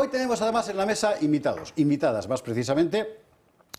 Hoy tenemos además en la mesa invitados, invitadas más precisamente,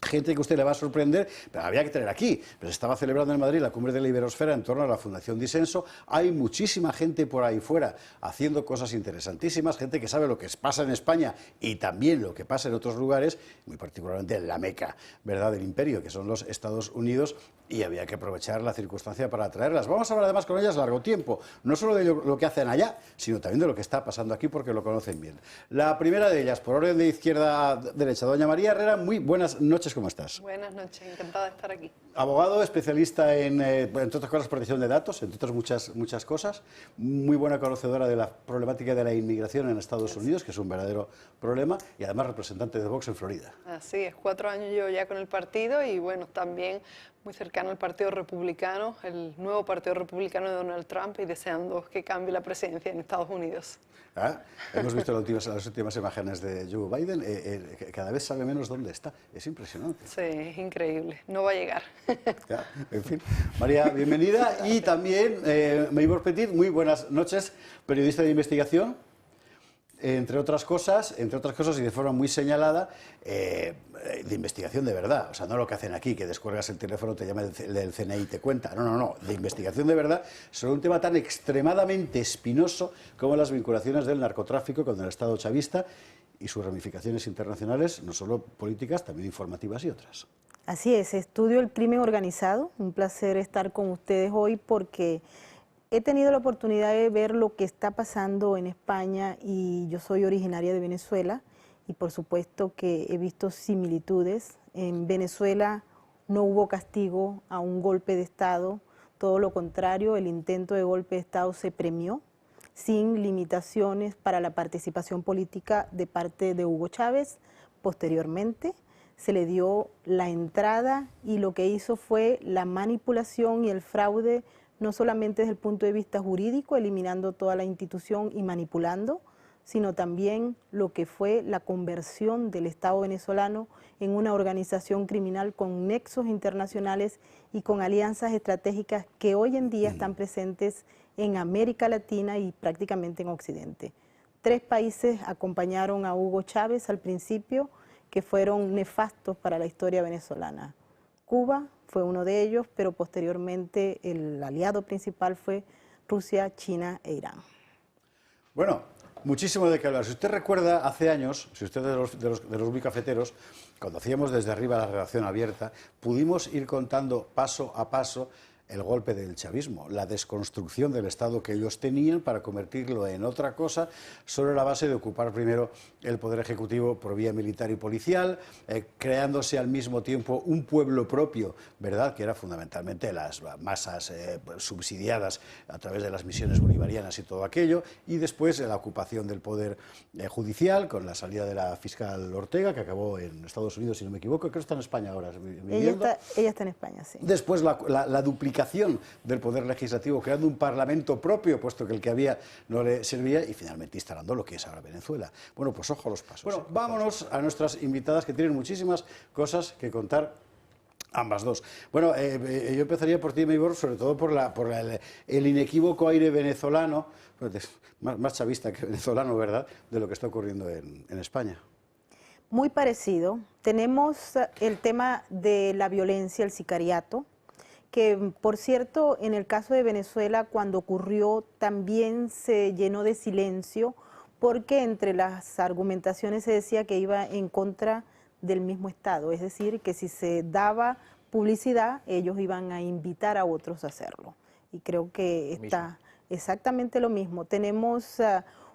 gente que a usted le va a sorprender, pero había que tener aquí. Pero se estaba celebrando en Madrid la cumbre de la Iberosfera en torno a la Fundación Disenso. Hay muchísima gente por ahí fuera haciendo cosas interesantísimas, gente que sabe lo que pasa en España y también lo que pasa en otros lugares, muy particularmente en la meca, ¿verdad?, del imperio, que son los Estados Unidos, y había que aprovechar la circunstancia para atraerlas. Vamos a hablar además con ellas largo tiempo, no solo de lo que hacen allá, sino también de lo que está pasando aquí, porque lo conocen bien. La primera de ellas, por orden de izquierda a derecha, doña María Herrera. Muy buenas noches, ¿cómo estás? Buenas noches, encantada de estar aquí. Abogado, especialista entre otras cosas, protección de datos, entre otras muchas cosas, muy buena conocedora de la problemática de la inmigración en Estados Unidos, que es un verdadero problema, y además representante de Vox en Florida. Así es, 4 años llevo ya con el partido y bueno, también muy cercano al Partido Republicano, el nuevo Partido Republicano de Donald Trump, y deseando que cambie la presidencia en Estados Unidos. Hemos visto las últimas imágenes de Joe Biden, cada vez sabe menos dónde está, es impresionante. Sí, es increíble, no va a llegar. Ya, en fin. María, bienvenida. Y también Maybor Petit, muy buenas noches, periodista de investigación, entre otras cosas y de forma muy señalada, de investigación de verdad, o sea, no lo que hacen aquí, que descuelgas el teléfono, te llama el del CNI y te cuenta, no, de investigación de verdad sobre un tema tan extremadamente espinoso como las vinculaciones del narcotráfico con el Estado chavista y sus ramificaciones internacionales, no solo políticas, también informativas y otras. Así es, estudio el crimen organizado, un placer estar con ustedes hoy porque he tenido la oportunidad de ver lo que está pasando en España y yo soy originaria de Venezuela y por supuesto que he visto similitudes. En Venezuela no hubo castigo a un golpe de Estado, todo lo contrario, el intento de golpe de Estado se premió sin limitaciones para la participación política de parte de Hugo Chávez. Posteriormente se le dio la entrada y lo que hizo fue la manipulación y el fraude, no solamente desde el punto de vista jurídico, eliminando toda la institución y manipulando, sino también lo que fue la conversión del Estado venezolano en una organización criminal con nexos internacionales y con alianzas estratégicas que hoy en día están presentes en América Latina y prácticamente en Occidente. 3 países acompañaron a Hugo Chávez al principio, que fueron nefastos para la historia venezolana. Cuba fue uno de ellos, pero posteriormente el aliado principal fue Rusia, China e Irán. Bueno, muchísimo de qué hablar. Si usted recuerda, hace años, si usted de los muy cafeteros, cuando hacíamos desde arriba la redacción abierta, pudimos ir contando paso a paso el golpe del chavismo, la desconstrucción del Estado que ellos tenían para convertirlo en otra cosa sobre la base de ocupar primero el poder ejecutivo por vía militar y policial, creándose al mismo tiempo un pueblo propio, ¿verdad?, que era fundamentalmente las masas subsidiadas a través de las misiones bolivarianas y todo aquello, y después la ocupación del poder judicial con la salida de la fiscal Ortega, que acabó en Estados Unidos, si no me equivoco, creo que está en España ahora viviendo. Ella está en España, sí. Después la duplicación del poder legislativo, creando un parlamento propio, puesto que el que había no le servía, y finalmente instalando lo que es ahora Venezuela. Bueno, pues ojo a los pasos. Bueno, vámonos a nuestras invitadas, que tienen muchísimas cosas que contar, ambas dos. Bueno, yo empezaría por ti, Maybor, sobre todo por el inequívoco aire venezolano, más chavista que venezolano, ¿verdad?, de lo que está ocurriendo en España. Muy parecido. Tenemos el tema de la violencia, el sicariato, que por cierto en el caso de Venezuela cuando ocurrió también se llenó de silencio porque entre las argumentaciones se decía que iba en contra del mismo Estado, es decir, que si se daba publicidad ellos iban a invitar a otros a hacerlo. Y creo que está exactamente lo mismo. Tenemos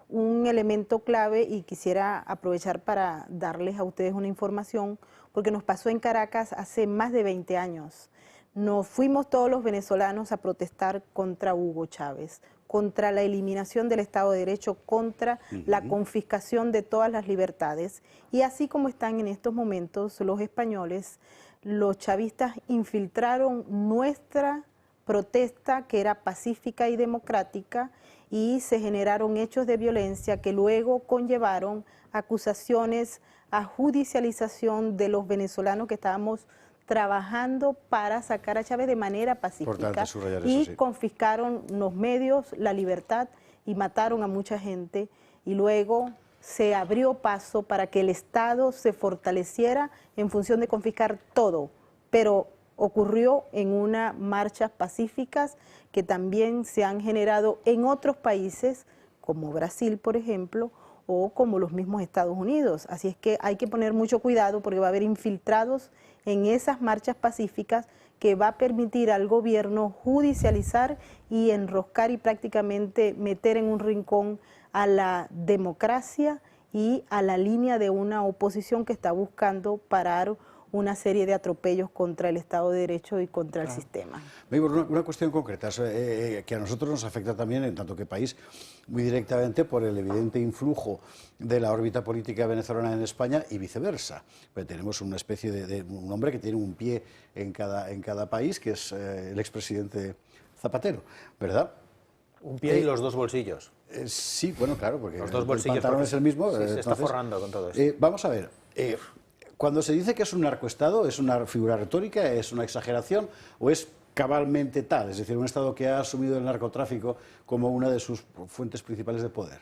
un elemento clave y quisiera aprovechar para darles a ustedes una información porque nos pasó en Caracas hace más de 20 años. Nos fuimos todos los venezolanos a protestar contra Hugo Chávez, contra la eliminación del Estado de Derecho, contra la confiscación de todas las libertades. Y así como están en estos momentos los españoles, los chavistas infiltraron nuestra protesta, que era pacífica y democrática, y se generaron hechos de violencia que luego conllevaron acusaciones a judicialización de los venezolanos que estábamos trabajando para sacar a Chávez de manera pacífica y confiscaron los medios, la libertad y mataron a mucha gente y luego se abrió paso para que el Estado se fortaleciera en función de confiscar todo, pero ocurrió en unas marchas pacíficas que también se han generado en otros países, como Brasil, por ejemplo, o como los mismos Estados Unidos. Así es que hay que poner mucho cuidado porque va a haber infiltrados en esas marchas pacíficas que va a permitir al gobierno judicializar y enroscar y prácticamente meter en un rincón a la democracia y a la línea de una oposición que está buscando parar una serie de atropellos contra el Estado de Derecho y contra el sistema. Una cuestión concreta que a nosotros nos afecta también, en tanto que país, muy directamente por el evidente influjo de la órbita política venezolana en España y viceversa. Pues tenemos una especie de un hombre que tiene un pie en cada país, que es el expresidente Zapatero, ¿verdad? Un pie y los dos bolsillos. Sí, bueno, claro, porque los dos bolsillos, el pantalón es el mismo. Sí, se está forrando con todo esto. Vamos a ver, cuando se dice que es un narcoestado, ¿es una figura retórica, es una exageración o es cabalmente tal? Es decir, un Estado que ha asumido el narcotráfico como una de sus fuentes principales de poder.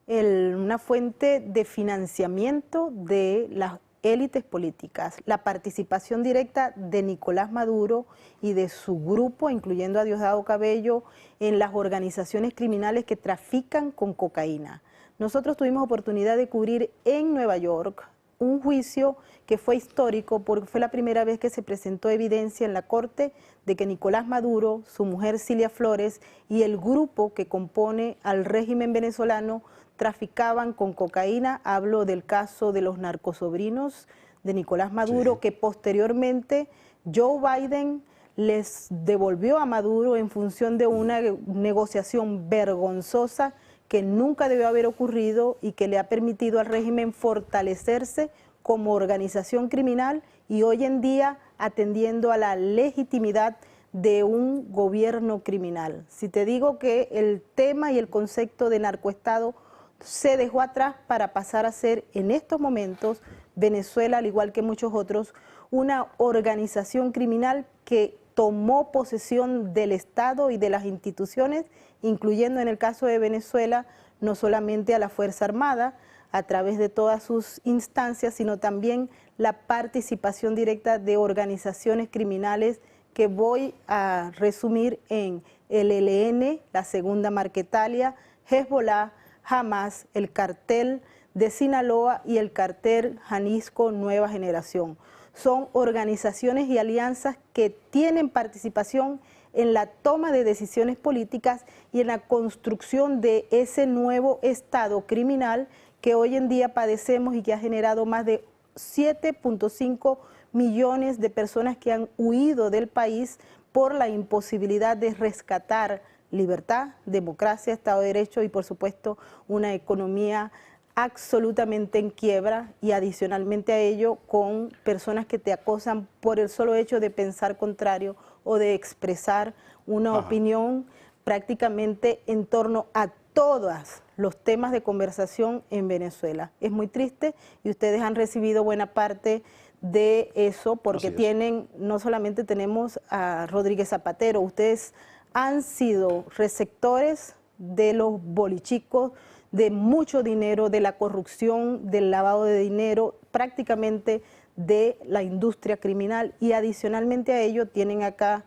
Una fuente de financiamiento de las élites políticas, la participación directa de Nicolás Maduro y de su grupo, incluyendo a Diosdado Cabello, en las organizaciones criminales que trafican con cocaína. Nosotros tuvimos oportunidad de cubrir en Nueva York un juicio que fue histórico porque fue la primera vez que se presentó evidencia en la corte de que Nicolás Maduro, su mujer Cilia Flores y el grupo que compone al régimen venezolano traficaban con cocaína. Hablo del caso de los narcosobrinos de Nicolás Maduro, sí, que posteriormente Joe Biden les devolvió a Maduro en función de una negociación vergonzosa que nunca debió haber ocurrido y que le ha permitido al régimen fortalecerse como organización criminal y hoy en día atendiendo a la legitimidad de un gobierno criminal. Si te digo que el tema y el concepto de narcoestado se dejó atrás para pasar a ser en estos momentos Venezuela, al igual que muchos otros, una organización criminal que tomó posesión del Estado y de las instituciones, incluyendo en el caso de Venezuela, no solamente a la Fuerza Armada, a través de todas sus instancias, sino también la participación directa de organizaciones criminales que voy a resumir en el ELN, la Segunda Marquetalia, Hezbollah, Hamas, el cartel de Sinaloa y el cartel Jalisco Nueva Generación. Son organizaciones y alianzas que tienen participación en la toma de decisiones políticas y en la construcción de ese nuevo Estado criminal que hoy en día padecemos y que ha generado más de 7.5 millones de personas que han huido del país por la imposibilidad de rescatar libertad, democracia, Estado de Derecho y por supuesto una economía absolutamente en quiebra y adicionalmente a ello con personas que te acosan por el solo hecho de pensar contrario o de expresar una opinión prácticamente en torno a todos los temas de conversación en Venezuela. Es muy triste y ustedes han recibido buena parte de eso porque tienen, no solamente tenemos a Rodríguez Zapatero, ustedes han sido receptores de los bolichicos, de mucho dinero, de la corrupción, del lavado de dinero, prácticamente de la industria criminal y adicionalmente a ello tienen acá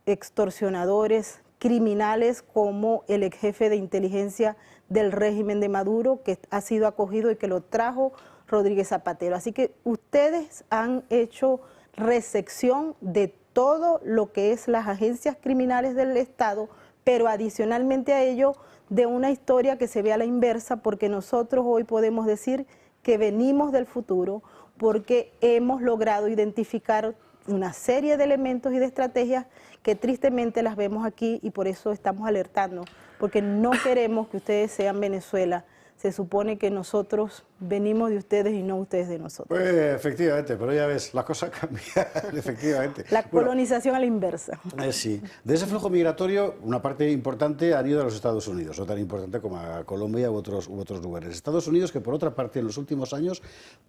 extorsionadores criminales como el ex jefe de inteligencia del régimen de Maduro que ha sido acogido y que lo trajo Rodríguez Zapatero. Así que ustedes han hecho recepción de todo lo que es las agencias criminales del Estado, pero adicionalmente a ello de una historia que se ve a la inversa porque nosotros hoy podemos decir que venimos del futuro porque hemos logrado identificar una serie de elementos y de estrategias que tristemente las vemos aquí y por eso estamos alertando, porque no queremos que ustedes sean Venezuela. Se supone que nosotros venimos de ustedes y no ustedes de nosotros. Pues efectivamente, pero ya ves, las cosas cambian, efectivamente. La colonización a la inversa. Sí, de ese flujo migratorio, una parte importante han ido a los Estados Unidos, no tan importante como a Colombia u otros lugares. Estados Unidos, que por otra parte en los últimos años,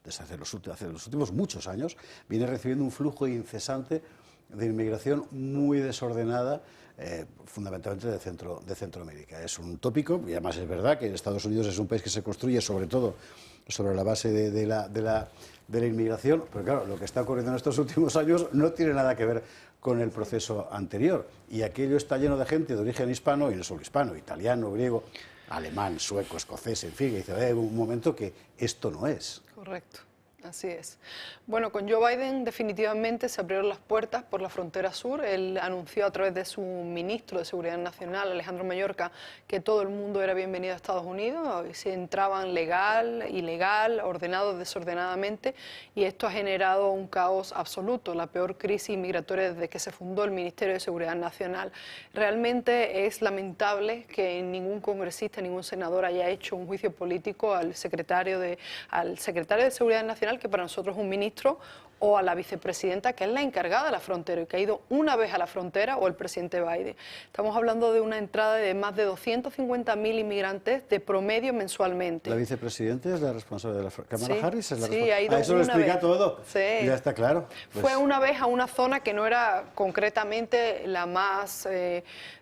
desde hace los últimos muchos años, viene recibiendo un flujo incesante de inmigración muy desordenada fundamentalmente de Centroamérica. Es un tópico, y además es verdad que Estados Unidos es un país que se construye sobre todo sobre la base de la inmigración, pero claro, lo que está ocurriendo en estos últimos años no tiene nada que ver con el proceso anterior, y aquello está lleno de gente de origen hispano, y no solo hispano, italiano, griego, alemán, sueco, escocés, en fin, que dice, un momento que esto no es. Correcto. Así es. Bueno, con Joe Biden definitivamente se abrieron las puertas por la frontera sur. Él anunció a través de su ministro de Seguridad Nacional, Alejandro Mayorkas, que todo el mundo era bienvenido a Estados Unidos, si entraban legal, ilegal, ordenado, desordenadamente, y esto ha generado un caos absoluto, la peor crisis migratoria desde que se fundó el Ministerio de Seguridad Nacional. Realmente es lamentable que ningún congresista, ningún senador haya hecho un juicio político al secretario de Seguridad Nacional, que para nosotros es un ministro, o a la vicepresidenta, que es la encargada de la frontera y que ha ido una vez a la frontera, o el presidente Biden. Estamos hablando de una entrada de más de 250.000 inmigrantes de promedio mensualmente. ¿La vicepresidenta es la responsable de la frontera? ¿Kamala Harris es la responsable? Sí, ha ido eso lo explica vez. todo. Sí. Ya está claro. Pues fue una vez a una zona que no era concretamente la más,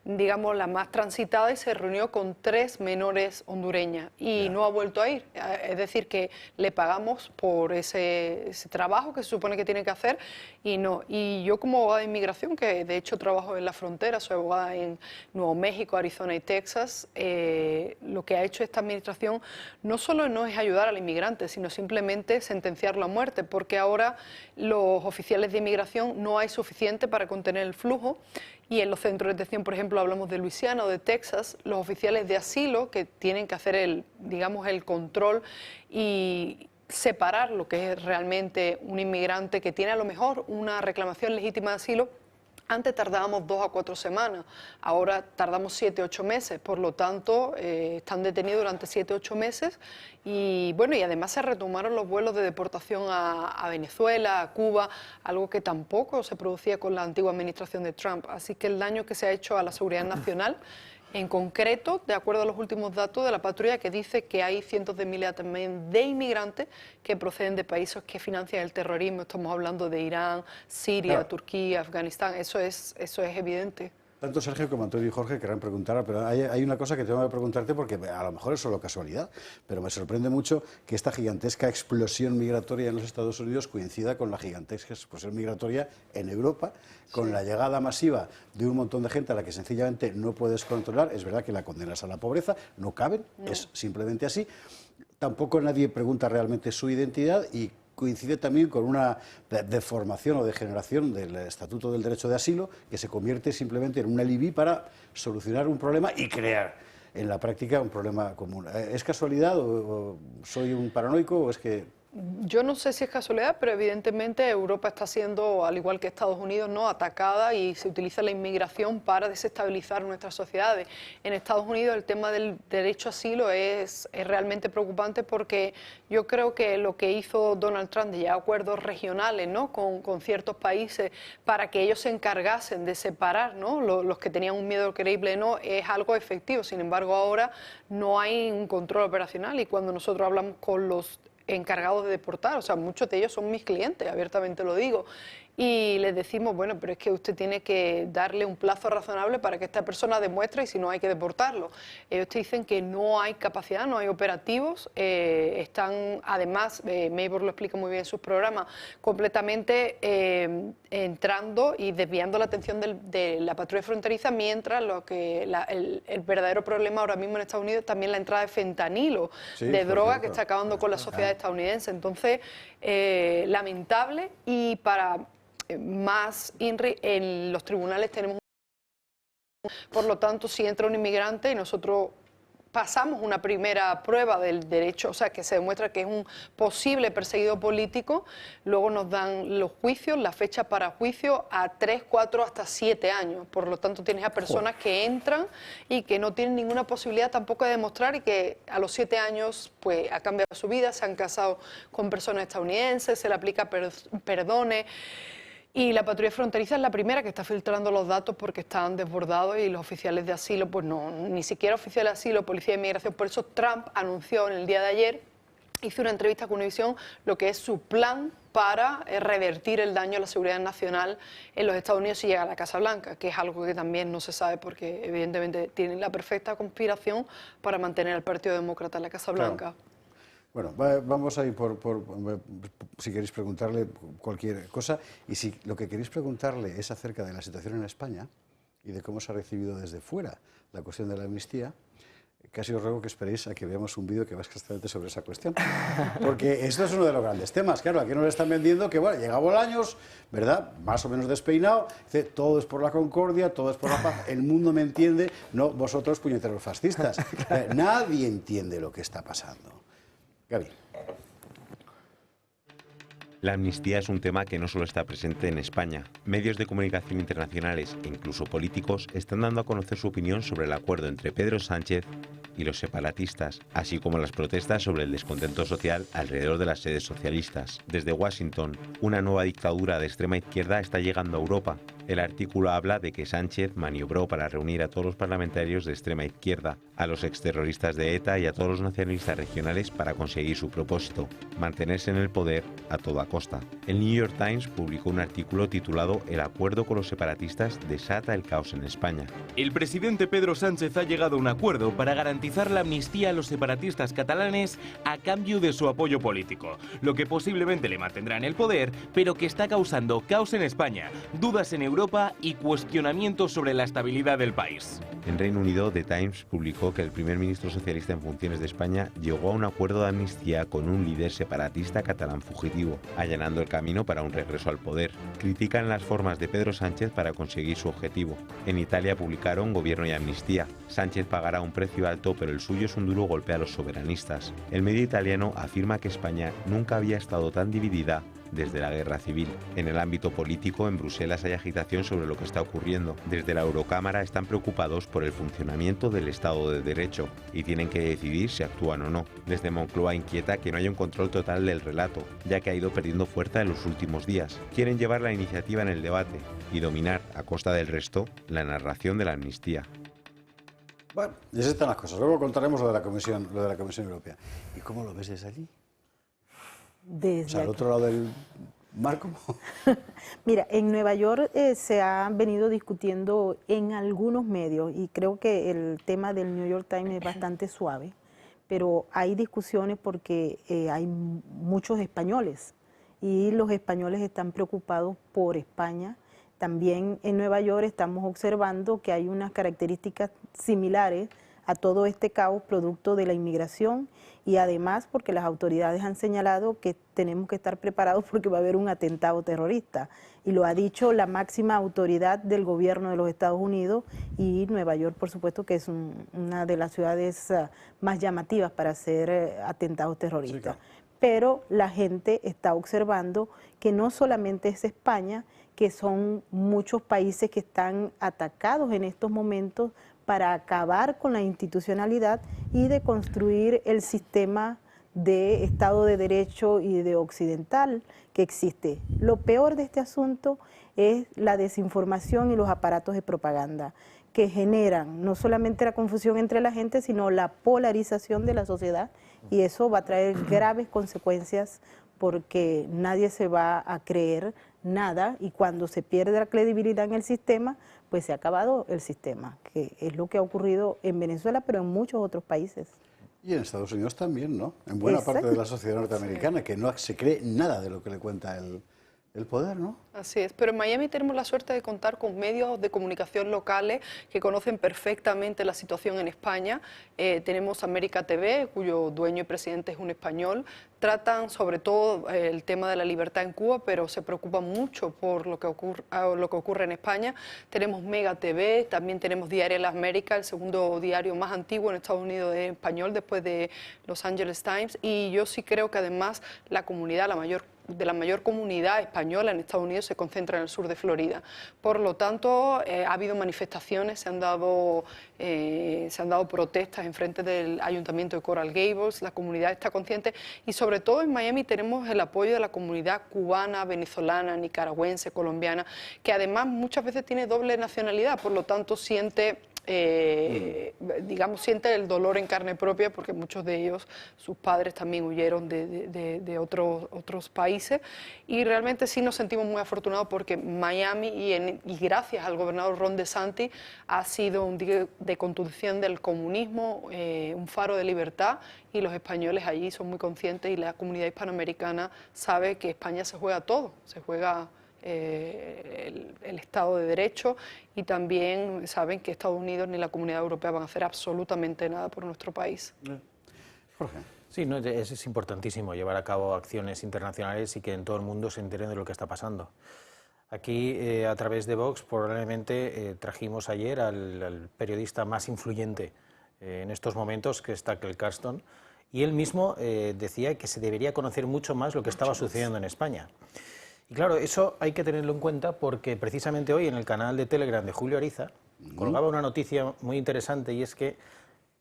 digamos, la más transitada, y se reunió con 3 menores hondureñas y no ha vuelto a ir. Es decir, que le pagamos por ese trabajo que se supone que tiene que hacer y no. Y yo, como abogada de inmigración, que de hecho trabajo en la frontera, soy abogada en Nuevo México, Arizona y Texas, lo que ha hecho esta administración no solo no es ayudar al inmigrante, sino simplemente sentenciarlo a muerte, porque ahora los oficiales de inmigración no hay suficiente para contener el flujo. Y en los centros de detención, por ejemplo, hablamos de Luisiana o de Texas, los oficiales de asilo que tienen que hacer digamos, el control y separar lo que es realmente un inmigrante que tiene a lo mejor una reclamación legítima de asilo. Antes tardábamos 2 a 4 semanas, ahora tardamos 7 a 8 meses, por lo tanto están detenidos durante 7 a 8 meses y bueno, y además se retomaron los vuelos de deportación a Venezuela, a Cuba, algo que tampoco se producía con la antigua administración de Trump. Así que el daño que se ha hecho a la seguridad nacional, en concreto, de acuerdo a los últimos datos de la patrulla, que dice que hay cientos de miles también de inmigrantes que proceden de países que financian el terrorismo. Estamos hablando de Irán, Siria, claro, Turquía, Afganistán. Eso es evidente. Tanto Sergio como Antonio y Jorge querrán preguntar, pero hay una cosa que tengo que preguntarte, porque a lo mejor es solo casualidad, pero me sorprende mucho que esta gigantesca explosión migratoria en los Estados Unidos coincida con la gigantesca explosión migratoria en Europa, con la llegada masiva de un montón de gente a la que sencillamente no puedes controlar. Es verdad que la condenas a la pobreza, no caben, es simplemente así. Tampoco nadie pregunta realmente su identidad y coincide también con una deformación o degeneración del Estatuto del Derecho de Asilo, que se convierte simplemente en un alibi para solucionar un problema y crear en la práctica un problema común. ¿Es casualidad o soy un paranoico o es que...? Yo no sé si es casualidad, pero evidentemente Europa está siendo, al igual que Estados Unidos, ¿no?, atacada, y se utiliza la inmigración para desestabilizar nuestras sociedades. En Estados Unidos el tema del derecho a asilo es realmente preocupante, porque yo creo que lo que hizo Donald Trump de llegar a acuerdos regionales, ¿no?, con ciertos países para que ellos se encargasen de separar, ¿no?, los que tenían un miedo creíble, no, es algo efectivo. Sin embargo, ahora no hay un control operacional, y cuando nosotros hablamos con los encargados de deportar, o sea, muchos de ellos son mis clientes, abiertamente lo digo, y les decimos, bueno, pero es que usted tiene que darle un plazo razonable para que esta persona demuestre, y si no, hay que deportarlo. Ellos te dicen que no hay capacidad, no hay operativos, están, además, Maybor lo explica muy bien en sus programas, completamente entrando y desviando la atención de la patrulla fronteriza, mientras el verdadero problema ahora mismo en Estados Unidos es también la entrada de fentanilo, de droga, que está acabando con la sociedad estadounidense. Entonces, lamentable. Y para más, INRI, en los tribunales tenemos, por lo tanto, si entra un inmigrante y nosotros pasamos una primera prueba del derecho, o sea, que se demuestra que es un posible perseguido político, luego nos dan los juicios, la fecha para juicio a 3, 4, hasta 7 años. Por lo tanto, tienes a personas que entran y que no tienen ninguna posibilidad tampoco de demostrar, y que a los 7 años pues ha cambiado su vida, se han casado con personas estadounidenses, se le aplica perdones. Y la patrulla fronteriza es la primera que está filtrando los datos, porque están desbordados, y los oficiales de asilo, pues no, ni siquiera oficiales de asilo, policía de inmigración. Por eso Trump anunció en el día de ayer hizo una entrevista con Univisión lo que es su plan para revertir el daño a la seguridad nacional en los Estados Unidos si llega a la Casa Blanca, que es algo que también no se sabe porque evidentemente tienen la perfecta conspiración para mantener al Partido Demócrata en la Casa Blanca. Claro. Bueno, vamos a ir si queréis preguntarle cualquier cosa, y si lo que queréis preguntarle es acerca de la situación en España y de cómo se ha recibido desde fuera la cuestión de la amnistía, casi os ruego que esperéis a que veamos un vídeo que va exactamente sobre esa cuestión. Porque esto es uno de los grandes temas. Claro, aquí nos están vendiendo que, bueno, llega Bolaños, ¿verdad?, más o menos despeinado, dice, todo es por la concordia, todo es por la paz, el mundo me entiende, no vosotros puñeteros fascistas. Nadie entiende lo que está pasando. Gaby. La amnistía es un tema que no solo está presente en España. Medios de comunicación internacionales e incluso políticos están dando a conocer su opinión sobre el acuerdo entre Pedro Sánchez y los separatistas, así como las protestas sobre el descontento social alrededor de las sedes socialistas. Desde Washington, una nueva dictadura de extrema izquierda está llegando a Europa. El artículo habla de que Sánchez maniobró para reunir a todos los parlamentarios de extrema izquierda, a los exterroristas de ETA y a todos los nacionalistas regionales para conseguir su propósito, mantenerse en el poder a toda costa. El New York Times publicó un artículo titulado "El acuerdo con los separatistas desata el caos en España". El presidente Pedro Sánchez ha llegado a un acuerdo para garantizar la amnistía a los separatistas catalanes a cambio de su apoyo político, lo que posiblemente le mantendrá en el poder, pero que está causando caos en España, dudas en Europa y cuestionamientos sobre la estabilidad del país. En Reino Unido, The Times publicó que el primer ministro socialista en funciones de España llegó a un acuerdo de amnistía con un líder separatista catalán fugitivo, allanando el camino para un regreso al poder. Critican las formas de Pedro Sánchez para conseguir su objetivo. En Italia publicaron Gobierno y amnistía. Sánchez pagará un precio alto, pero el suyo es un duro golpe a los soberanistas. El medio italiano afirma que España nunca había estado tan dividida desde la guerra civil. En el ámbito político, en Bruselas hay agitación sobre lo que está ocurriendo. Desde la Eurocámara están preocupados por el funcionamiento del Estado de Derecho y tienen que decidir si actúan o no. Desde Moncloa inquieta que no haya un control total del relato, ya que ha ido perdiendo fuerza en los últimos días. Quieren llevar la iniciativa en el debate y dominar, a costa del resto, la narración de la amnistía. Bueno, y así están las cosas. Luego contaremos lo de la Comisión Europea. ¿Y cómo lo ves desde allí? O sea, al otro lado del mar, ¿cómo? Mira, en Nueva York se ha venido discutiendo en algunos medios, y creo que el tema del New York Times es bastante suave, pero hay discusiones porque hay muchos españoles y los españoles están preocupados por España. También en Nueva York estamos observando que hay unas características similares a todo este caos producto de la inmigración, y además porque las autoridades han señalado que tenemos que estar preparados porque va a haber un atentado terrorista, y lo ha dicho la máxima autoridad del gobierno de los Estados Unidos, y Nueva York, por supuesto, que es una de las ciudades más llamativas para hacer atentados terroristas. Sí, claro. Pero la gente está observando que no solamente es España, que son muchos países que están atacados en estos momentos para acabar con la institucionalidad y de construir el sistema de Estado de Derecho y de occidental que existe. Lo peor de este asunto es la desinformación y los aparatos de propaganda que generan no solamente la confusión entre la gente, sino la polarización de la sociedad, y eso va a traer graves consecuencias porque nadie se va a creer nada, y cuando se pierde la credibilidad en el sistema, pues se ha acabado el sistema, que es lo que ha ocurrido en Venezuela, pero en muchos otros países. Y en Estados Unidos también, ¿no? En buena parte de la sociedad norteamericana, que no se cree nada de lo que le cuenta el poder, ¿no? Así es, pero en Miami tenemos la suerte de contar con medios de comunicación locales que conocen perfectamente la situación en España. Tenemos América TV, cuyo dueño y presidente es un español. Tratan sobre todo el tema de la libertad en Cuba, pero se preocupan mucho por lo que ocurre en España. Tenemos Mega TV, también tenemos Diario La América, el segundo diario más antiguo en Estados Unidos en español, después de Los Angeles Times. Y yo sí creo que además la comunidad, la mayor comunidad española en Estados Unidos se concentra en el sur de Florida. Por lo tanto, ha habido manifestaciones, se han dado protestas en frente del ayuntamiento de Coral Gables, la comunidad está consciente, y sobre todo en Miami tenemos el apoyo de la comunidad cubana, venezolana, nicaragüense, colombiana, que además muchas veces tiene doble nacionalidad, por lo tanto siente digamos, sienten el dolor en carne propia, porque muchos de ellos, sus padres también huyeron de otros países, y realmente sí nos sentimos muy afortunados porque Miami, y gracias al gobernador Ron DeSantis, ha sido un dique de contención del comunismo, un faro de libertad, y los españoles allí son muy conscientes, y la comunidad hispanoamericana sabe que España se juega todo, se juega el Estado de Derecho, y también saben que Estados Unidos ni la Comunidad Europea van a hacer absolutamente nada por nuestro país. Jorge. Sí, no, es importantísimo llevar a cabo acciones internacionales y que en todo el mundo se enteren de lo que está pasando. Aquí, a través de Vox, probablemente trajimos ayer al periodista más influyente en estos momentos, que es Tucker Carlson, y él mismo decía que se debería conocer mucho más lo que estaba sucediendo en España. Y claro, eso hay que tenerlo en cuenta porque precisamente hoy en el canal de Telegram de Julio Ariza colgaba una noticia muy interesante, y es que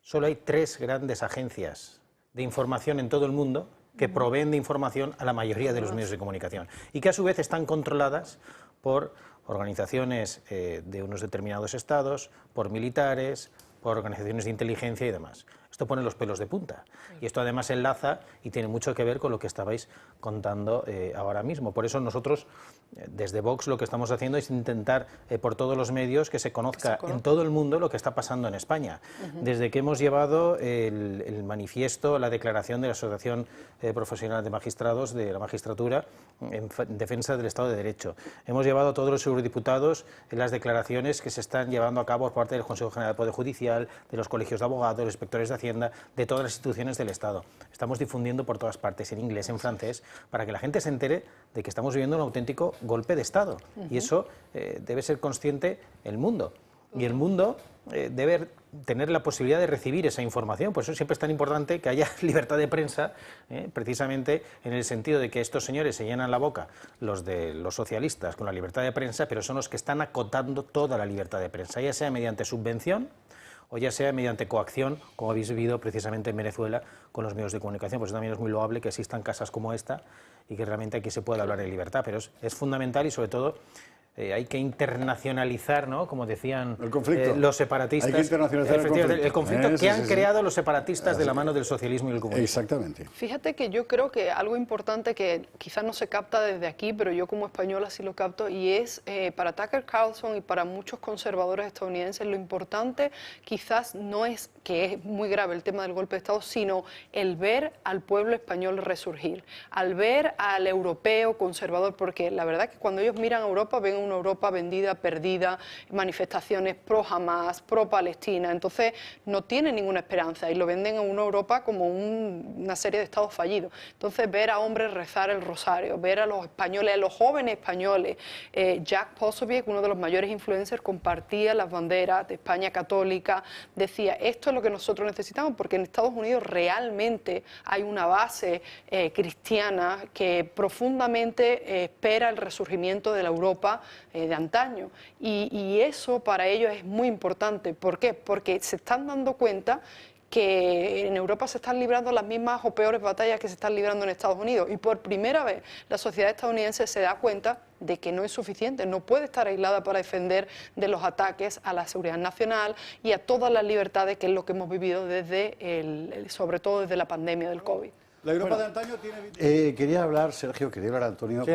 solo hay 3 grandes agencias de información en todo el mundo que proveen de información a la mayoría de los medios de comunicación y que a su vez están controladas por organizaciones de unos determinados estados, por militares, por organizaciones de inteligencia y demás. Esto pone los pelos de punta, y esto además enlaza y tiene mucho que ver con lo que estabais contando ahora mismo. Por eso nosotros, desde Vox, lo que estamos haciendo es intentar por todos los medios que se conozca en todo el mundo lo que está pasando en España. Desde que hemos llevado el manifiesto, la declaración de la Asociación Profesional de Magistrados de la Magistratura en defensa del Estado de Derecho. Hemos llevado a todos los eurodiputados las declaraciones que se están llevando a cabo por parte del Consejo General del Poder Judicial, de los colegios de abogados, de los inspectores de Hacienda, de todas las instituciones del Estado. Estamos difundiendo por todas partes, en inglés, en francés, para que la gente se entere de que estamos viviendo un auténtico golpe de Estado. Y eso debe ser consciente el mundo. Y el mundo debe tener la posibilidad de recibir esa información. Por eso siempre es tan importante que haya libertad de prensa, precisamente en el sentido de que estos señores se llenan la boca, los de los socialistas, con la libertad de prensa, pero son los que están acotando toda la libertad de prensa, ya sea mediante subvención o ya sea mediante coacción, como habéis vivido precisamente en Venezuela con los medios de comunicación. Pues también es muy loable que existan casas como esta y que realmente aquí se pueda hablar en libertad, pero es fundamental, y sobre todo hay que internacionalizar, ¿no? Como decían los separatistas. Hay que internacionalizar el conflicto que han creado los separatistas de la mano del socialismo y el comunismo. Exactamente. Fíjate que yo creo que algo importante que quizás no se capta desde aquí, pero yo como española sí lo capto, y es para Tucker Carlson y para muchos conservadores estadounidenses, lo importante quizás no es que es muy grave el tema del golpe de Estado, sino el ver al pueblo español resurgir, al ver al europeo conservador, porque la verdad que cuando ellos miran a Europa ven una Europa vendida, perdida, manifestaciones pro Hamas, pro Palestina, entonces no tienen ninguna esperanza y lo venden a una Europa como una serie de estados fallidos. Entonces ver a hombres rezar el rosario, ver a los españoles, a los jóvenes españoles, Jack Posobiec, uno de los mayores influencers, compartía las banderas de España católica, decía, esto es lo que nosotros necesitamos, porque en Estados Unidos realmente hay una base cristiana que profundamente espera el resurgimiento de la Europa de antaño, y eso para ellos es muy importante. ¿Por qué? Porque se están dando cuenta que en Europa se están librando las mismas o peores batallas que se están librando en Estados Unidos, y por primera vez la sociedad estadounidense se da cuenta de que no es suficiente, no puede estar aislada para defender de los ataques a la seguridad nacional y a todas las libertades, que es lo que hemos vivido desde sobre todo desde la pandemia del COVID. La Europa de antaño tiene... quería hablar, Sergio, quería hablar, Antonio. Sí.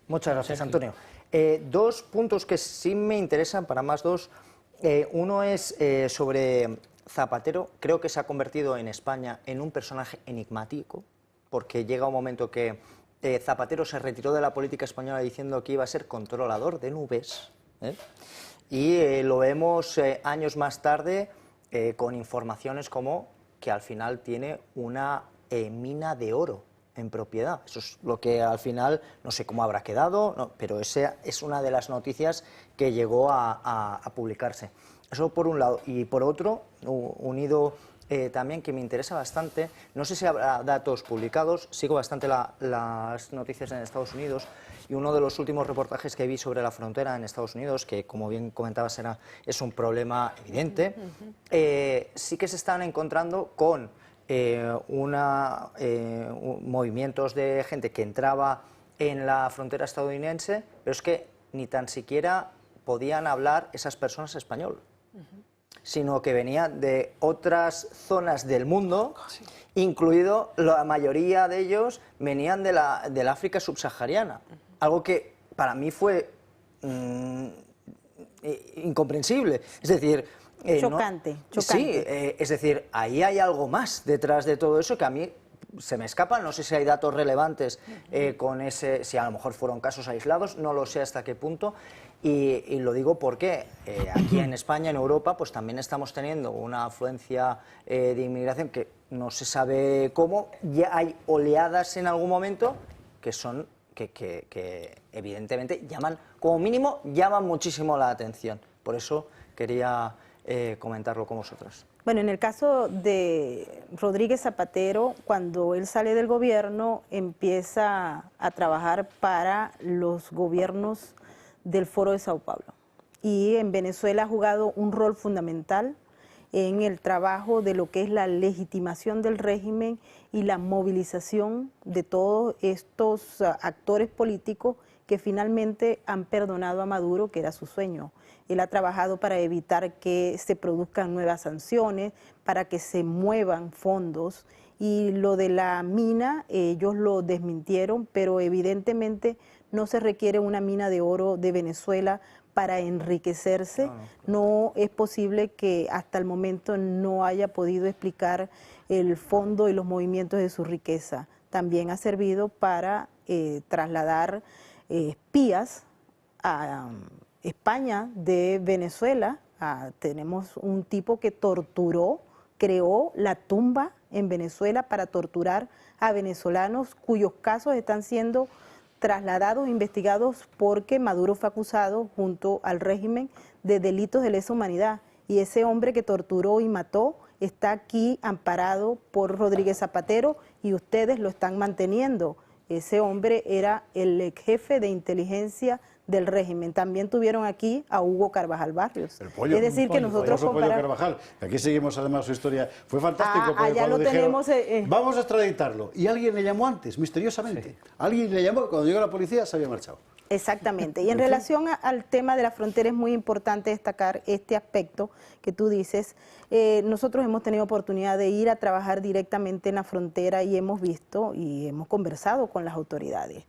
Muchas gracias, Antonio. 2 puntos que sí me interesan, para más 2. Uno es sobre Zapatero. Creo que se ha convertido en España en un personaje enigmático, porque llega un momento que Zapatero se retiró de la política española diciendo que iba a ser controlador de nubes, y lo vemos años más tarde con informaciones como que al final tiene una mina de oro en propiedad. Eso es lo que al final, no sé cómo habrá quedado, no, pero esa es una de las noticias que llegó a publicarse. Eso por un lado. Y por otro, unido también, que me interesa bastante, no sé si habrá datos publicados, sigo bastante las noticias en Estados Unidos, y uno de los últimos reportajes que vi sobre la frontera en Estados Unidos, que como bien comentabas es un problema evidente, sí que se están encontrando con movimientos de gente que entraba en la frontera estadounidense, pero es que ni tan siquiera podían hablar esas personas español. sino que venía de otras zonas del mundo, incluido la mayoría de ellos venían del África subsahariana, algo que para mí fue incomprensible, es decir... chocante. Sí, es decir, ahí hay algo más detrás de todo eso que a mí se me escapa, no sé si hay datos relevantes con ese, si a lo mejor fueron casos aislados, no lo sé hasta qué punto, y lo digo porque aquí en España, en Europa, pues también estamos teniendo una afluencia de inmigración que no se sabe cómo, ya hay oleadas en algún momento que son, que evidentemente llaman, como mínimo, llaman muchísimo la atención, por eso quería comentarlo con vosotros. Bueno, en el caso de Rodríguez Zapatero, cuando él sale del gobierno, empieza a trabajar para los gobiernos del Foro de Sao Paulo. Y en Venezuela ha jugado un rol fundamental en el trabajo de lo que es la legitimación del régimen y la movilización de todos estos actores políticos que finalmente han perdonado a Maduro, que era su sueño. Él ha trabajado para evitar que se produzcan nuevas sanciones, para que se muevan fondos, y lo de la mina, ellos lo desmintieron, pero evidentemente no se requiere una mina de oro de Venezuela para enriquecerse. No es posible que hasta el momento no haya podido explicar el fondo y los movimientos de su riqueza. También ha servido para trasladar espías a España de Venezuela. Tenemos un tipo que torturó, creó la tumba en Venezuela para torturar a venezolanos cuyos casos están siendo trasladados, investigados, porque Maduro fue acusado junto al régimen de delitos de lesa humanidad. Y ese hombre que torturó y mató está aquí amparado por Rodríguez Zapatero y ustedes lo están manteniendo. Ese hombre era el ex jefe de inteligencia del régimen. También tuvieron aquí a Hugo Carvajal Barrios. Pollo, es decir, que nosotros Pollo Carvajal, aquí seguimos además su historia. Fue fantástico porque allá cuando lo dijeron, tenemos, vamos a extraditarlo, y alguien le llamó antes, misteriosamente. Sí. Alguien le llamó, cuando llegó la policía se había marchado. Exactamente. Y en relación al tema de la frontera es muy importante destacar este aspecto que tú dices. Nosotros hemos tenido oportunidad de ir a trabajar directamente en la frontera y hemos visto y hemos conversado con las autoridades.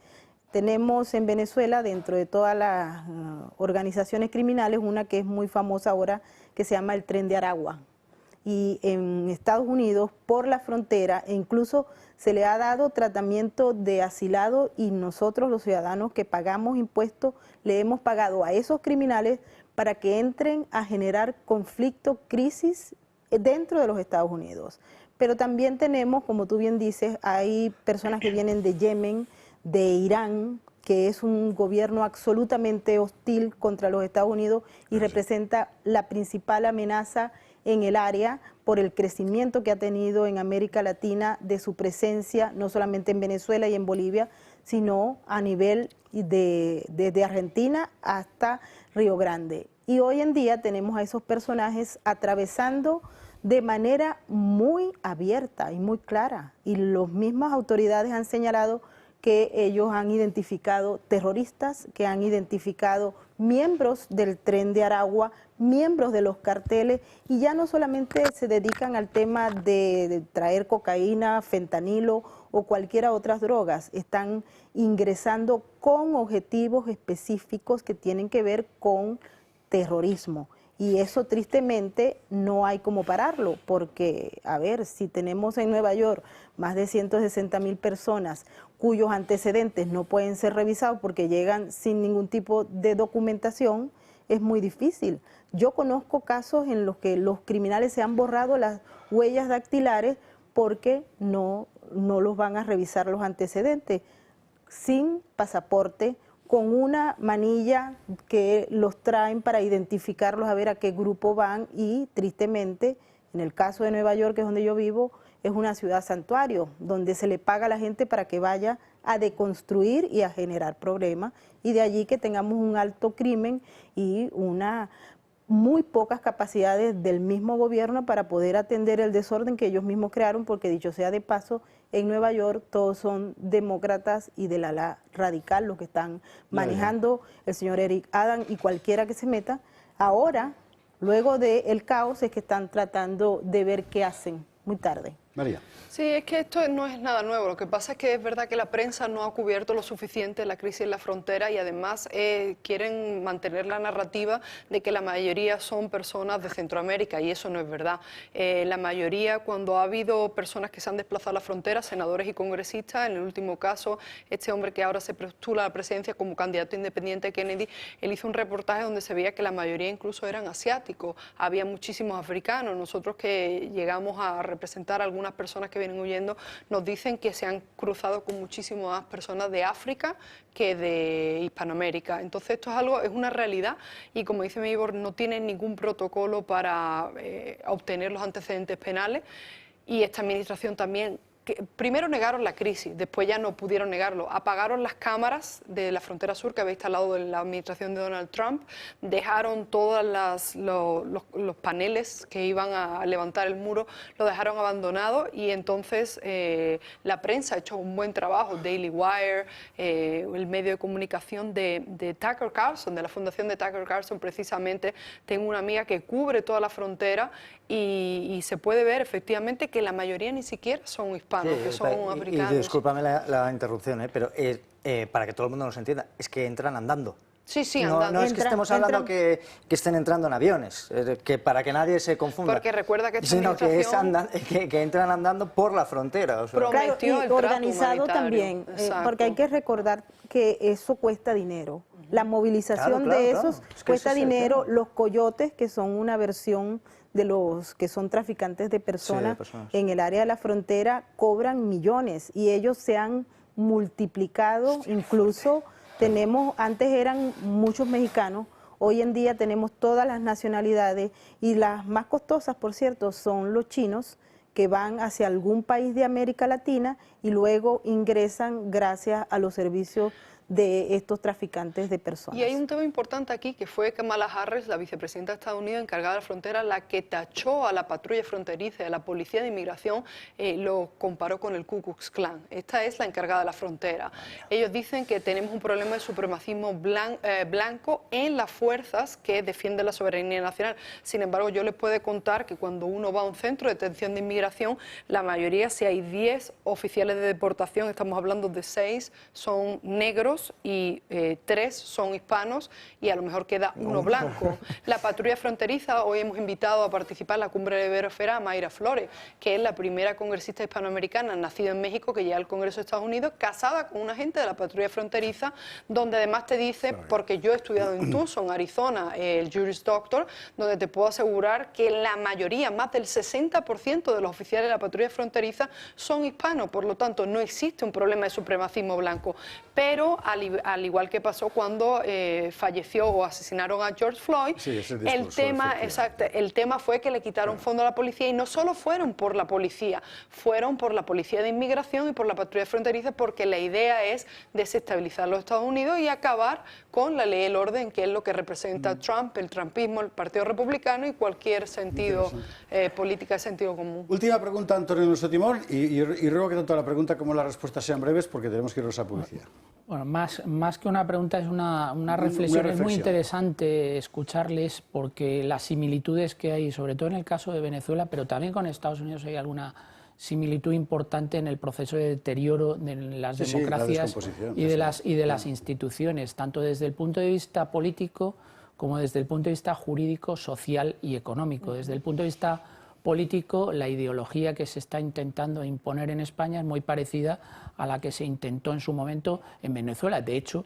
Tenemos en Venezuela, dentro de todas las organizaciones criminales, una que es muy famosa ahora, que se llama el Tren de Aragua. Y en Estados Unidos, por la frontera, e incluso se le ha dado tratamiento de asilado, y nosotros los ciudadanos que pagamos impuestos le hemos pagado a esos criminales para que entren a generar conflicto, crisis dentro de los Estados Unidos. Pero también tenemos, como tú bien dices, hay personas que vienen de Yemen, de Irán, que es un gobierno absolutamente hostil contra los Estados Unidos y representa la principal amenaza en el área por el crecimiento que ha tenido en América Latina de su presencia, no solamente en Venezuela y en Bolivia, sino a nivel desde Argentina hasta Río Grande. Y hoy en día tenemos a esos personajes atravesando de manera muy abierta y muy clara, y las mismas autoridades han señalado que ellos han identificado terroristas, que han identificado miembros del Tren de Aragua, miembros de los carteles, y ya no solamente se dedican al tema de traer cocaína, fentanilo o cualquiera otras drogas, están ingresando con objetivos específicos que tienen que ver con terrorismo. Y eso tristemente no hay cómo pararlo, porque, a ver, si tenemos en Nueva York más de 160.000 personas cuyos antecedentes no pueden ser revisados porque llegan sin ningún tipo de documentación, es muy difícil. Yo conozco casos en los que los criminales se han borrado las huellas dactilares porque no los van a revisar los antecedentes, sin pasaporte, con una manilla que los traen para identificarlos, a ver a qué grupo van, y tristemente, en el caso de Nueva York, que es donde yo vivo, es una ciudad santuario, donde se le paga a la gente para que vaya a deconstruir y a generar problemas, y de allí que tengamos un alto crimen y muy pocas capacidades del mismo gobierno para poder atender el desorden que ellos mismos crearon, porque dicho sea de paso, en Nueva York todos son demócratas y del ala radical los que están manejando, el señor Eric Adams y cualquiera que se meta. Ahora Luego del caos es que están tratando de ver qué hacen muy tarde. María. Sí, es que esto no es nada nuevo. Lo que pasa es que es verdad que la prensa no ha cubierto lo suficiente la crisis en la frontera y además quieren mantener la narrativa de que la mayoría son personas de Centroamérica y eso no es verdad. La mayoría, cuando ha habido personas que se han desplazado a la frontera, senadores y congresistas, en el último caso, este hombre que ahora se postula a la presidencia como candidato independiente, Kennedy, él hizo un reportaje donde se veía que la mayoría incluso eran asiáticos, había muchísimos africanos. Nosotros que llegamos a representar a algunas personas que vienen huyendo, nos dicen que se han cruzado con muchísimas más personas de África que de Hispanoamérica. Entonces esto es una realidad y como dice Meibor, no tienen ningún protocolo para obtener los antecedentes penales y esta administración también. Primero negaron la crisis, después ya no pudieron negarlo. Apagaron las cámaras de la frontera sur que había instalado la administración de Donald Trump, dejaron todos los paneles que iban a levantar el muro, lo dejaron abandonado y entonces la prensa ha hecho un buen trabajo. Daily Wire, el medio de comunicación de Tucker Carlson, de la fundación de Tucker Carlson precisamente. Tengo una amiga que cubre toda la frontera y se puede ver efectivamente que la mayoría ni siquiera son hispanos, que son africanos. Y discúlpame la interrupción, pero para que todo el mundo nos entienda, es que entran andando. Sí, sí, no, andando. no es que estemos hablando que estén entrando en aviones, que para que nadie se confunda. Porque recuerda que esta sino administración que entran andando por la frontera. O sea. Prometió Claro, y el trato organizado humanitario. también, porque hay que recordar que eso cuesta dinero. La movilización Claro, de claro. esos Es que cuesta ese es el dinero. tema. Los coyotes, que son una versión de los que son traficantes de personas, personas. en el área de la frontera, cobran millones y ellos se han multiplicado. Incluso antes eran muchos mexicanos, hoy en día tenemos todas las nacionalidades y las más costosas, por cierto, son los chinos, que van hacia algún país de América Latina y luego ingresan gracias a los servicios de estos traficantes de personas. Y hay un tema importante aquí, que fue Kamala Harris, la vicepresidenta de Estados Unidos encargada de la frontera, la que tachó a la patrulla fronteriza y a la policía de inmigración, lo comparó con el Ku Klux Klan. Esta es la encargada de la frontera. Ellos dicen que tenemos un problema de supremacismo blanco en las fuerzas que defienden la soberanía nacional. Sin embargo, yo les puedo contar que cuando uno va a un centro de detención de inmigración, la mayoría, si hay 10 oficiales de deportación, estamos hablando de 6, son negros y 3 son hispanos y a lo mejor queda uno blanco. La patrulla fronteriza, hoy hemos invitado a participar en la cumbre de Iberosfera a Mayra Flores, que es la primera congresista hispanoamericana nacida en México que llega al Congreso de Estados Unidos, casada con un agente de la patrulla fronteriza, donde además te dice, porque yo he estudiado en Tucson, Arizona, el Juris Doctor, donde te puedo asegurar que la mayoría, más del 60% de los oficiales de la patrulla fronteriza son hispanos, por lo tanto no existe un problema de supremacismo blanco, pero al igual que pasó cuando falleció o asesinaron a George Floyd, Sí, ese discurso, el tema fue que le quitaron fondo a la policía y no solo fueron por la policía, fueron por la policía de inmigración y por la patrulla fronteriza, porque la idea es desestabilizar los Estados Unidos y acabar con la ley y el orden, que es lo que representa Trump, el trumpismo, el Partido Republicano y cualquier sentido política de sentido común. Última pregunta, Antonio Nuestro Timón, y ruego que tanto la pregunta como la respuesta sean breves porque tenemos que irnos a publicidad. Bueno, más que una pregunta es una reflexión. Es muy interesante escucharles porque las similitudes que hay, sobre todo en el caso de Venezuela, pero también con Estados Unidos hay alguna similitud importante en el proceso de deterioro de las democracias y de las instituciones, tanto desde el punto de vista político como desde el punto de vista jurídico, social y económico. Desde el punto de vista político, la ideología que se está intentando imponer en España es muy parecida a la que se intentó en su momento en Venezuela. De hecho,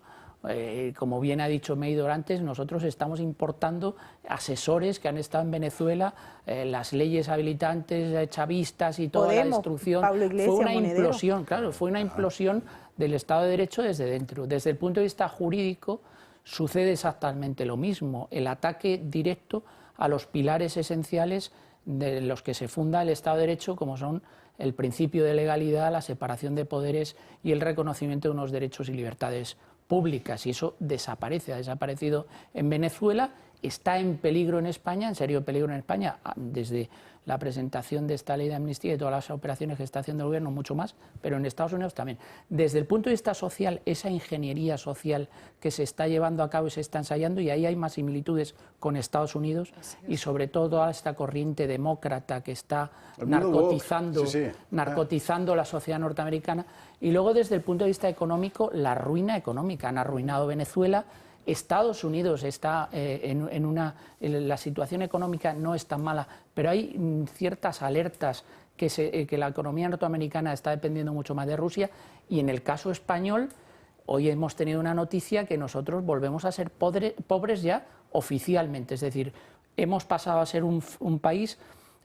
como bien ha dicho Meidor antes, nosotros estamos importando asesores que han estado en Venezuela, las leyes habilitantes chavistas y toda la destrucción. Pablo Iglesias, fue una Monedero. implosión, claro, fue una implosión del Estado de Derecho desde dentro. Desde el punto de vista jurídico sucede exactamente lo mismo, el ataque directo a los pilares esenciales de los que se funda el Estado de Derecho, como son el principio de legalidad, la separación de poderes y el reconocimiento de unos derechos y libertades públicas. Y eso desaparece, ha desaparecido en Venezuela está en peligro en España, en serio peligro en España, desde la presentación de esta ley de amnistía y todas las operaciones que está haciendo el gobierno, mucho más, pero en Estados Unidos también. Desde el punto de vista social, esa ingeniería social que se está llevando a cabo y se está ensayando, y ahí hay más similitudes con Estados Unidos, y sobre todo toda esta corriente demócrata que está narcotizando la sociedad norteamericana. Y luego desde el punto de vista económico, la ruina económica. Han arruinado Venezuela. Estados Unidos está la situación económica no es tan mala, pero hay ciertas alertas que la economía norteamericana está dependiendo mucho más de Rusia, y en el caso español hoy hemos tenido una noticia que nosotros volvemos a ser pobres ya oficialmente, es decir, hemos pasado a ser un país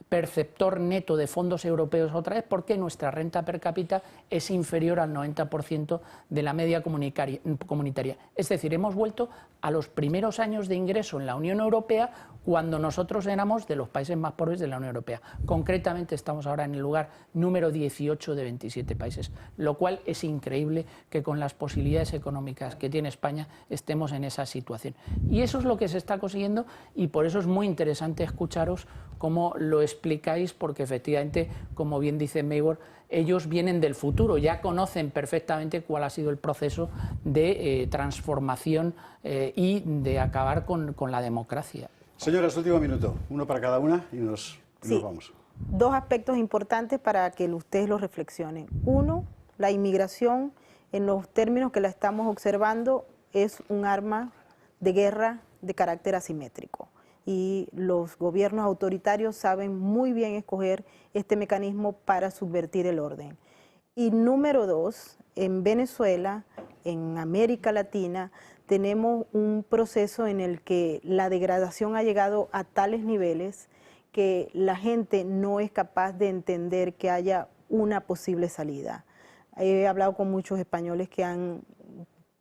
perceptor neto de fondos europeos otra vez, porque nuestra renta per cápita es inferior al 90% de la media comunitaria. Es decir, hemos vuelto a los primeros años de ingreso en la Unión Europea, cuando nosotros éramos de los países más pobres de la Unión Europea. Concretamente estamos ahora en el lugar número 18 de 27 países, lo cual es increíble que con las posibilidades económicas que tiene España estemos en esa situación. Y eso es lo que se está consiguiendo, y por eso es muy interesante escucharos cómo lo explicáis, porque efectivamente, como bien dice Mayward, ellos vienen del futuro, ya conocen perfectamente cuál ha sido el proceso de transformación y de acabar con la democracia. Señoras, último minuto, uno para cada una y nos vamos. Dos aspectos importantes para que ustedes los reflexionen. Uno, la inmigración, en los términos que la estamos observando, es un arma de guerra de carácter asimétrico. Y los gobiernos autoritarios saben muy bien escoger este mecanismo para subvertir el orden. Y número dos, en Venezuela, en América Latina, tenemos un proceso en el que la degradación ha llegado a tales niveles que la gente no es capaz de entender que haya una posible salida. He hablado con muchos españoles que han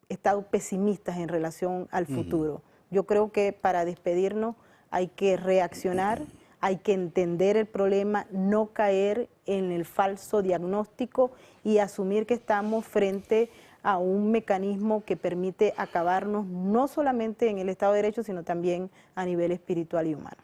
estado pesimistas en relación al futuro. Yo creo que para despedirnos hay que reaccionar, hay que entender el problema, no caer en el falso diagnóstico y asumir que estamos frente a un mecanismo que permite acabarnos no solamente en el Estado de Derecho, sino también a nivel espiritual y humano.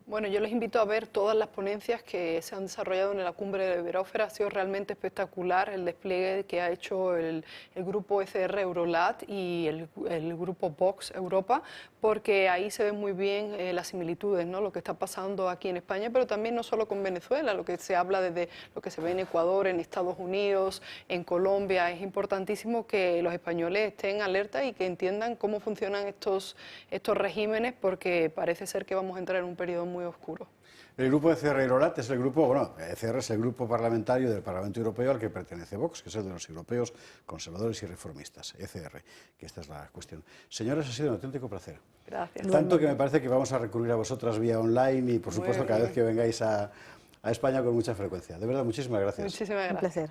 Bueno, yo les invito a ver todas las ponencias que se han desarrollado en la cumbre de Iberósfera. Ha sido realmente espectacular el despliegue que ha hecho el grupo ECR Eurolat y el grupo Vox Europa, porque ahí se ven muy bien las similitudes, ¿no? Lo que está pasando aquí en España, pero también no solo con Venezuela, lo que se habla desde lo que se ve en Ecuador, en Estados Unidos, en Colombia. Es importantísimo que los españoles estén alerta y que entiendan cómo funcionan estos regímenes, porque parece ser que vamos a entrar en un periodo muy oscuro. El grupo ECR Eurolat es el grupo, bueno, ECR es el grupo parlamentario del Parlamento Europeo al que pertenece Vox, que es el de los europeos conservadores y reformistas, ECR, que esta es la cuestión. Señoras, ha sido un auténtico placer. Gracias. Tanto que me parece que vamos a recurrir a vosotras vía online y, por supuesto, cada vez que vengáis a España con mucha frecuencia. De verdad, muchísimas gracias. Muchísimas gracias. Un placer.